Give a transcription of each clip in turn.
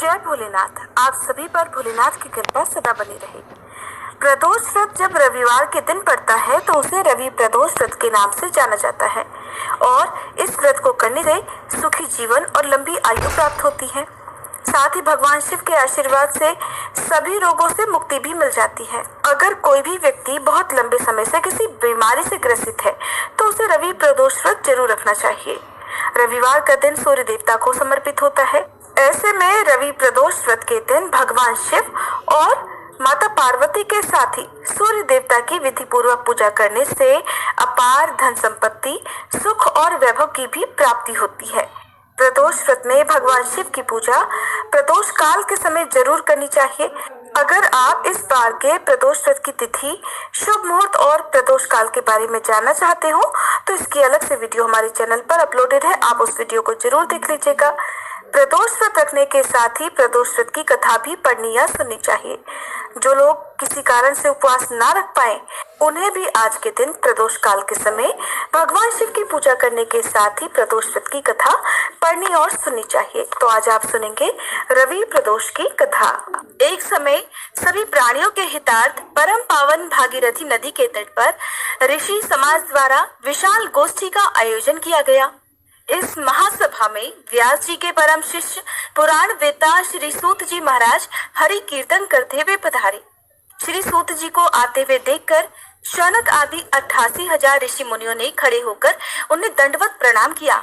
जय भोलेनाथ। आप सभी पर भोलेनाथ की कृपा सदा बनी रहे। प्रदोष व्रत जब रविवार के दिन पड़ता है तो उसे रवि प्रदोष व्रत के नाम से जाना जाता है और इस व्रत को करने से सुखी जीवन और लंबी आयु प्राप्त होती है। साथ ही भगवान शिव के आशीर्वाद से सभी रोगों से मुक्ति भी मिल जाती है। अगर कोई भी व्यक्ति बहुत लंबे समय से किसी बीमारी से ग्रसित है तो उसे रवि प्रदोष व्रत जरूर रखना चाहिए। रविवार का दिन सूर्य देवता को समर्पित होता है। ऐसे में रवि प्रदोष व्रत के दिन भगवान शिव और माता पार्वती के साथ ही सूर्य देवता की विधि पूर्वक पूजा करने से अपार धन संपत्ति, सुख और वैभव की भी प्राप्ति होती है। प्रदोष व्रत में भगवान शिव की पूजा प्रदोष काल के समय जरूर करनी चाहिए। अगर आप इस बार के प्रदोष व्रत की तिथि, शुभ मुहूर्त और प्रदोष काल के बारे में जानना चाहते हो तो इसकी अलग से वीडियो हमारे चैनल पर अपलोडेड है, आप उस वीडियो को जरूर देख लीजिएगा। प्रदोष व्रत रखने के साथ ही प्रदोष व्रत की कथा भी पढ़नी या सुननी चाहिए। जो लोग किसी कारण से उपवास ना रख पाए उन्हें भी आज के दिन प्रदोष काल के समय भगवान शिव की पूजा करने के साथ ही प्रदोष व्रत की कथा पढ़नी और सुननी चाहिए। तो आज आप सुनेंगे रवि प्रदोष की कथा। एक समय सभी प्राणियों के हितार्थ परम पावन भागीरथी नदी के तट पर ऋषि समाज द्वारा विशाल गोष्ठी का आयोजन किया गया। इस महासभा में व्यास जी के परम शिष्य पुराण वेता श्री सूत जी महाराज हरि कीर्तन करते हुए पधारे। श्री सूत जी को आते हुए देखकर शौनक आदि 88,000 ऋषि मुनियों ने खड़े होकर उन्हें दंडवत प्रणाम किया।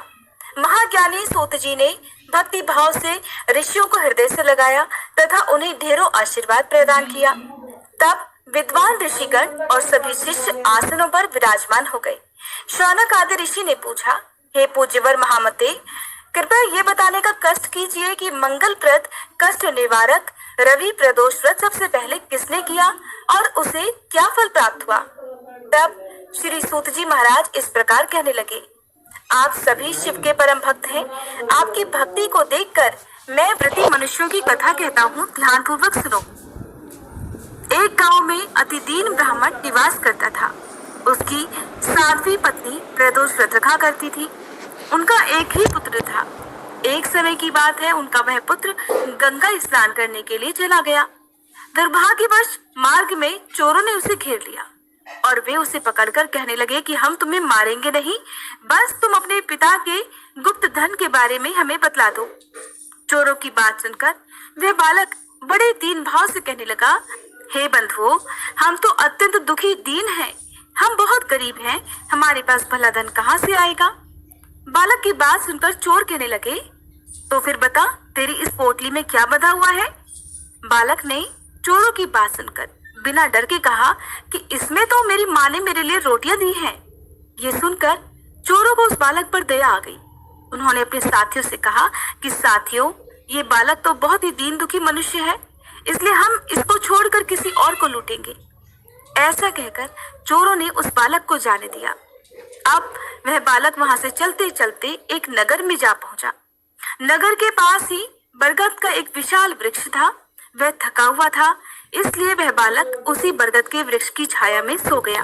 महाज्ञानी सूत जी ने भक्ति भाव से ऋषियों को हृदय से लगाया तथा उन्हें ढेरों आशीर्वाद प्रदान किया। तब विद्वान ऋषिगण और सभी शिष्य आसनों पर विराजमान हो गए। शौनक आदि ऋषि ने पूछा, हे पूज्यवर महामते, कृपया ये बताने का कष्ट कीजिए कि मंगलप्रद कष्ट निवारक रवि प्रदोष व्रत सबसे पहले किसने किया और उसे क्या फल प्राप्त हुआ। तब श्री सूत जी महाराज इस प्रकार कहने लगे, आप सभी शिव के परम भक्त हैं। आपकी भक्ति को देखकर मैं व्रती मनुष्यों की कथा कहता हूँ, ध्यान पूर्वक सुनो। एक गांव में अति दीन ब्राह्मण निवास करता था। उसकी 7वीं पत्नी प्रदोष व्रत रखा करती थी। उनका एक ही पुत्र था। एक समय की बात है, उनका वह पुत्र गंगा स्नान करने के लिए चला गया। दुर्भाग्यवश मार्ग में चोरों ने उसे घेर लिया और वे उसे पकड़कर कहने लगे कि हम तुम्हें मारेंगे नहीं, बस तुम अपने पिता के गुप्त धन के बारे में हमें बतला दो। चोरों की बात सुनकर वह बालक बड़े दीन भाव से कहने लगा, हे बंधुओं, हम तो अत्यंत दुखी दीन हैं, हम बहुत गरीब हैं, हमारे पास भला धन कहाँ से आएगा। बालक की बात सुनकर चोर कहने लगे, तो फिर बता, तेरी इस पोटली में क्या बंधा हुआ है। बालक ने चोरों की बात सुनकर बिना डर के कहा कि इसमें तो मेरी माँ ने मेरे लिए रोटियां दी हैं। ये सुनकर चोरों को उस बालक पर दया आ गई। उन्होंने अपने साथियों से कहा कि साथियों, ये बालक तो बहुत ही दीन दुखी मनुष्य है, इसलिए हम इसको छोड़कर किसी और को लूटेंगे। ऐसा कहकर चोरों ने उस बालक को जाने दिया। अब वह बालक वहां से चलते चलते एक नगर में जा पहुंचा। नगर के पास ही बरगद का एक विशाल वृक्ष था। वह थका हुआ था, इसलिए वह बालक उसी बरगद के वृक्ष की छाया में सो गया।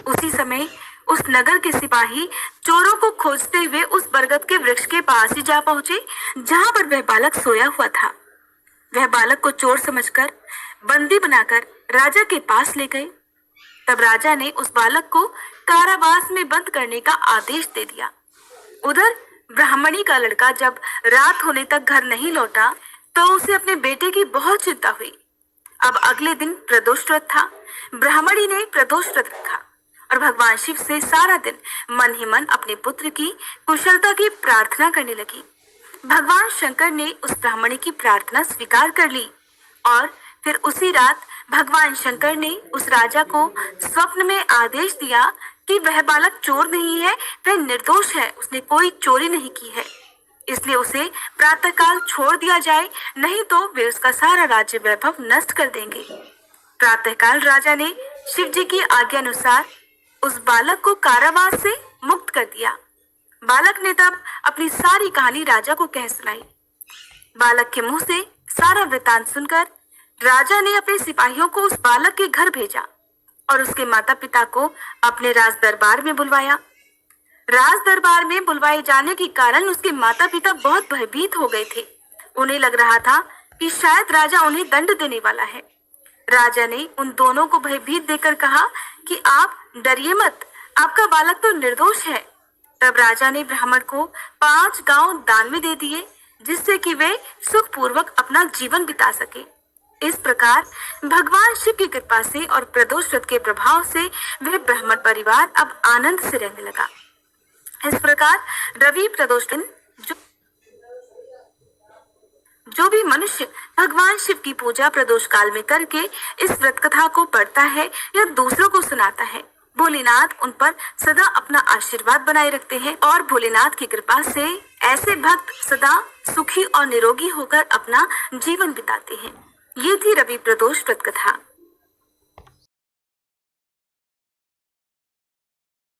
उसी समय उस नगर के सिपाही चोरों को खोजते हुए उस बरगद के वृक्ष के पास ही जा पहुंचे जहां पर वह बालक सोया हुआ था। वह बालक को चोर समझकर बंदी बनाकर राजा के पास ले गए। तब राजा ने उस बालक को कारावास में बंद करने का आदेश दे दिया। उधर ब्राह्मणी का लड़का जब रात होने तक घर नहीं लौटा तो उसे अपने बेटे की बहुत चिंता हुई। अब अगले दिन प्रदोष व्रत था। ब्राह्मणी ने प्रदोष व्रत रखा और भगवान शिव से सारा दिन मन ही मन अपने पुत्र की कुशलता की प्रार्थना करने लगी। भगवान शंकर ने उस ब्राह्मणी की प्रार्थना स्वीकार कर ली और फिर उसी रात भगवान शंकर ने उस राजा को स्वप्न में आदेश दिया कि वह बालक चोर नहीं है, वह निर्दोष है, उसने कोई चोरी नहीं की है, इसलिए उसे प्रातःकाल छोड़ दिया जाए, नहीं तो वे उसका सारा राज्य वैभव नष्ट कर देंगे। प्रातःकाल राजा ने शिव जी की आज्ञा अनुसार उस बालक को कारावास से मुक्त कर दिया। बालक ने तब अपनी सारी कहानी राजा को कह सुनाई। बालक के मुंह से सारा वृतांत सुनकर राजा ने अपने सिपाहियों को उस बालक के घर भेजा और उसके माता पिता को अपने राज दरबार में बुलवाया। राज दरबार में बुलवाए जाने के कारण उसके माता पिता बहुत भयभीत हो गए थे। उन्हें लग रहा था कि शायद राजा उन्हें दंड देने वाला है। राजा ने उन दोनों को भयभीत देकर कहा कि आप डरिए मत, आपका बालक तो निर्दोष है। तब राजा ने ब्राह्मण को 5 गांव दान में दे दिए, जिससे कि वे सुखपूर्वक अपना जीवन बिता सके। इस प्रकार भगवान शिव की कृपा से और प्रदोष व्रत के प्रभाव से वह ब्राह्मण परिवार अब आनंद से रहने लगा। इस प्रकार रवि प्रदोष दिन जो भी मनुष्य भगवान शिव की पूजा प्रदोष काल में करके इस व्रत कथा को पढ़ता है या दूसरों को सुनाता है, भोलेनाथ उन पर सदा अपना आशीर्वाद बनाए रखते हैं और भोलेनाथ की कृपा से ऐसे भक्त सदा सुखी और निरोगी होकर अपना जीवन बिताते हैं। ये थी रवि प्रदोष व्रत कथा।